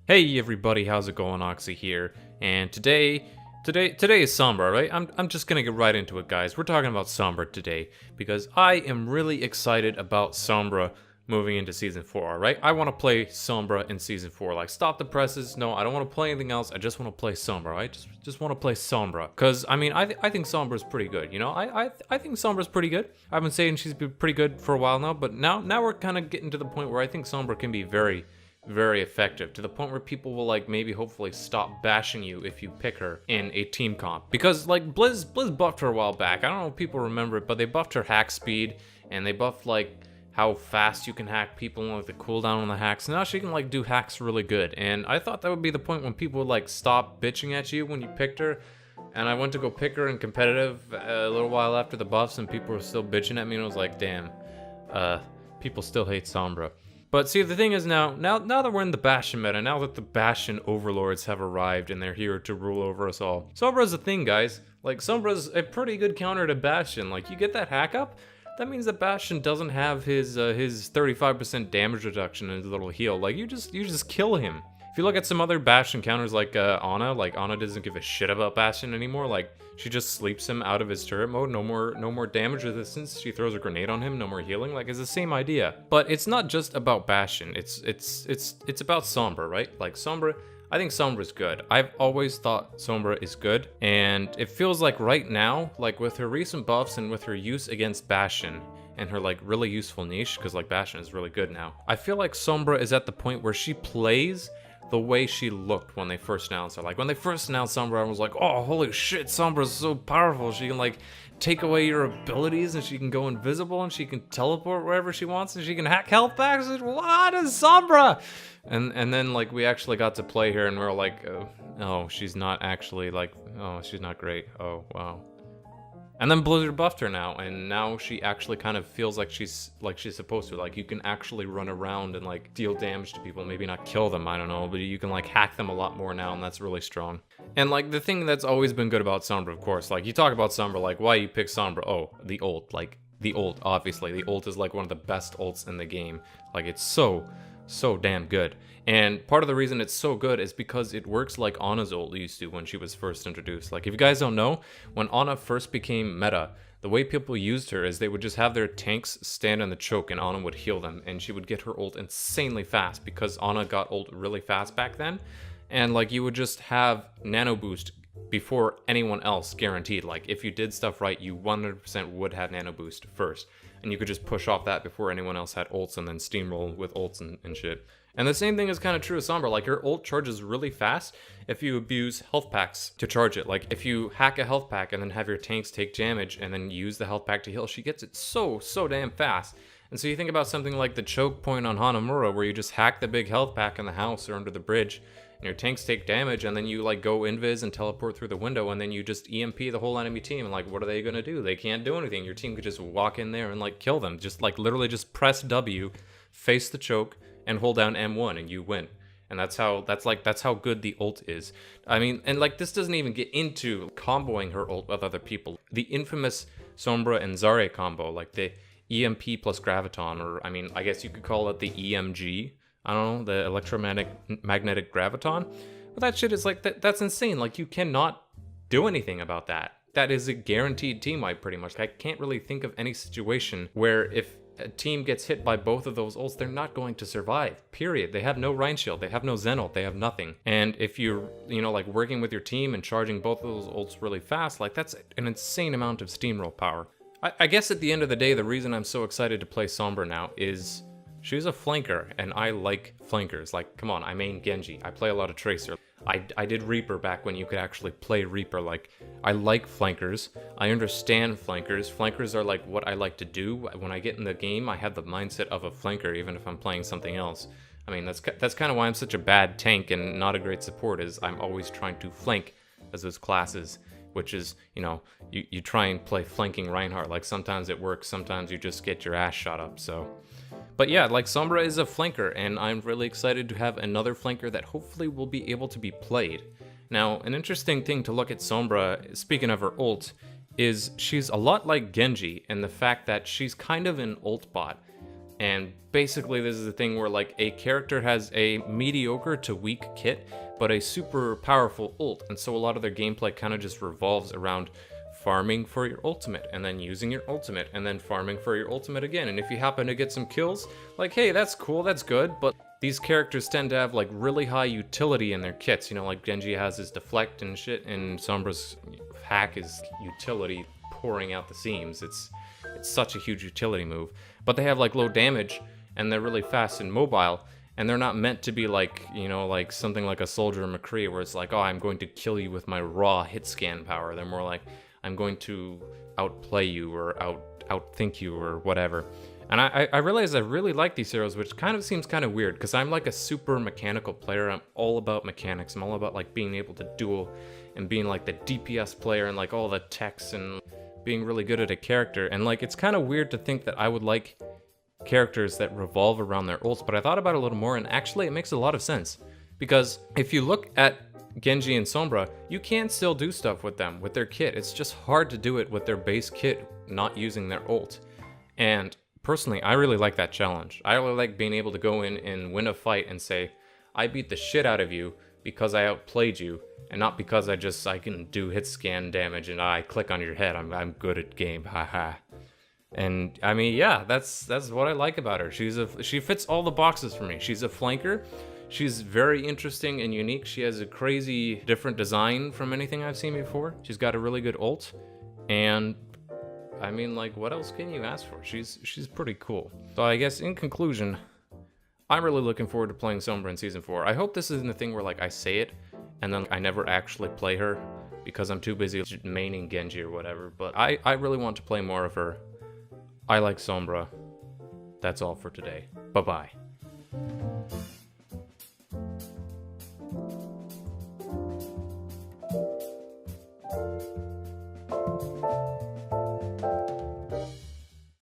Hey everybody, how's it going? Occy here, and today is Sombra, right? I'm just gonna get right into it, guys. We're talking about Sombra today because I am really excited about Sombra moving into season 4. Right? I want to play Sombra in season 4. Like, stop the presses. No, I don't want to play anything else. I just want to play Sombra. Right? Just want to play Sombra because I mean I think Sombra's pretty good. You know, I think Sombra's pretty good. I've been saying she's been pretty good for a while now, but now we're kind of getting to the point where I think Sombra can be very effective, to the point where people will like maybe hopefully stop bashing you if you pick her in a team comp. Because like Blizz buffed her a while back. I don't know if people remember it, but they buffed her hack speed and they buffed like how fast you can hack people and like the cooldown on the hacks. Now she can like do hacks really good. And I thought that would be the point when people would like stop bitching at you when you picked her. And I went to go pick her in competitive a little while after the buffs and people were still bitching at me, and I was like, damn, people still hate Sombra. But see, the thing is now that we're in the Bastion meta, now that the Bastion overlords have arrived and they're here to rule over us all, Sombra's a thing, guys. Like, Sombra's a pretty good counter to Bastion. Like, you get that hack up, that means that Bastion doesn't have his 35% damage reduction and his little heal. Like, you just kill him. If you look at some other Bastion counters like Ana doesn't give a shit about Bastion anymore. Like, she just sleeps him out of his turret mode. No more damage resistance. She throws a grenade on him. No more healing. Like, it's the same idea. But it's not just about Bastion. It's about Sombra, right? Like, Sombra, I think Sombra's good. I've always thought Sombra is good, and it feels like right now, like with her recent buffs and with her use against Bastion and her like really useful niche, because like Bastion is really good now, I feel like Sombra is at the point where she plays the way she looked when they first announced her. Like, when they first announced Sombra, I was like, oh, holy shit, Sombra's so powerful. She can, like, take away your abilities, and she can go invisible, and she can teleport wherever she wants, and she can hack health packs. What is Sombra? And then, like, we actually got to play her, and we were like, oh, she's not actually, like, oh, she's not great. Oh, wow. And then Blizzard buffed her now, and now she actually kind of feels like she's supposed to. Like, you can actually run around and like deal damage to people, maybe not kill them, I don't know, but you can like hack them a lot more now, and that's really strong. And like the thing that's always been good about Sombra, of course, like you talk about Sombra, like why you pick Sombra? Oh, the ult, like the ult, obviously. The ult is like one of the best ults in the game. Like, it's so damn good. And part of the reason it's so good is because it works like Ana's ult used to when she was first introduced. Like, if you guys don't know, when Ana first became meta, the way people used her is they would just have their tanks stand on the choke and Ana would heal them, and she would get her ult insanely fast because Ana got ult really fast back then. And like, you would just have nano boost before anyone else, guaranteed. Like, if you did stuff right, you 100% would have nano boost first, and you could just push off that before anyone else had ults and then steamroll with ults and shit. And the same thing is kind of true of Sombra. Like, her ult charges really fast if you abuse health packs to charge it. Like, if you hack a health pack and then have your tanks take damage and then use the health pack to heal, she gets it so damn fast. And so you think about something like the choke point on Hanamura, where you just hack the big health pack in the house or under the bridge, and your tanks take damage, and then you like go invis and teleport through the window, and then you just EMP the whole enemy team. And like, what are they gonna do? They can't do anything. Your team could just walk in there and like kill them. Just like literally just press W, face the choke, and hold down M1 and you win. And that's how good the ult is. I mean, and like, this doesn't even get into comboing her ult with other people. The infamous Sombra and Zarya combo, like the EMP plus Graviton, or I mean, I guess you could call it the EMG. I don't know, the electromagnetic Graviton. But that shit is like, that's insane. Like, you cannot do anything about that. That is a guaranteed team wipe, pretty much. I can't really think of any situation where if a team gets hit by both of those ults, they're not going to survive, period. They have no Rein Shield, they have no Zen ult, they have nothing. And if you're, you know, like working with your team and charging both of those ults really fast, like that's an insane amount of steamroll power. I guess at the end of the day, the reason I'm so excited to play Sombra now is she's a flanker, and I like flankers. Like, come on, I main Genji, I play a lot of Tracer. I did Reaper back when you could actually play Reaper. Like, I like flankers. I understand flankers. Flankers are like what I like to do. When I get in the game, I have the mindset of a flanker, even if I'm playing something else. I mean, that's kind of why I'm such a bad tank and not a great support, is I'm always trying to flank as those classes, which is, you know, you try and play flanking Reinhardt. Like, sometimes it works, sometimes you just get your ass shot up, so. But yeah, like, Sombra is a flanker, and I'm really excited to have another flanker that hopefully will be able to be played. Now, an interesting thing to look at Sombra, speaking of her ult, is she's a lot like Genji in the fact that she's kind of an ult bot. And basically this is the thing where like a character has a mediocre to weak kit, but a super powerful ult, and so a lot of their gameplay kind of just revolves around farming for your ultimate, and then using your ultimate, and then farming for your ultimate again. And if you happen to get some kills, like, hey, that's cool, that's good, but these characters tend to have like really high utility in their kits, you know, like Genji has his deflect and shit, and Sombra's hack is utility pouring out the seams. It's such a huge utility move, but they have like low damage, and they're really fast and mobile, and they're not meant to be like, you know, like something like a Soldier or McCree where it's like, oh, I'm going to kill you with my raw hit scan power. They're more like, I'm going to outplay you or outthink you or whatever. And I realize I really like these heroes, which kind of seems kind of weird because I'm like a super mechanical player. I'm all about mechanics. I'm all about like being able to duel and being like the DPS player and like all the techs and being really good at a character. And like it's kind of weird to think that I would like characters that revolve around their ults, but I thought about it a little more, and actually it makes a lot of sense. Because if you look at Genji and Sombra, you can still do stuff with them, with their kit. It's just hard to do it with their base kit, not using their ult. And personally, I really like that challenge. I really like being able to go in and win a fight and say, I beat the shit out of you because I outplayed you, and not because I can do hit scan damage and I click on your head. I'm good at game, haha. And I mean, yeah, that's what I like about her. She fits all the boxes for me. She's a flanker. She's very interesting and unique. She has a crazy different design from anything I've seen before. She's got a really good ult, and I mean, like, what else can you ask for? She's pretty cool. So I guess in conclusion, I'm really looking forward to playing Sombra in Season 4. I hope this isn't the thing where like I say it and then I never actually play her because I'm too busy maining Genji or whatever, but I really want to play more of her. I like Sombra. That's all for today. Bye-bye.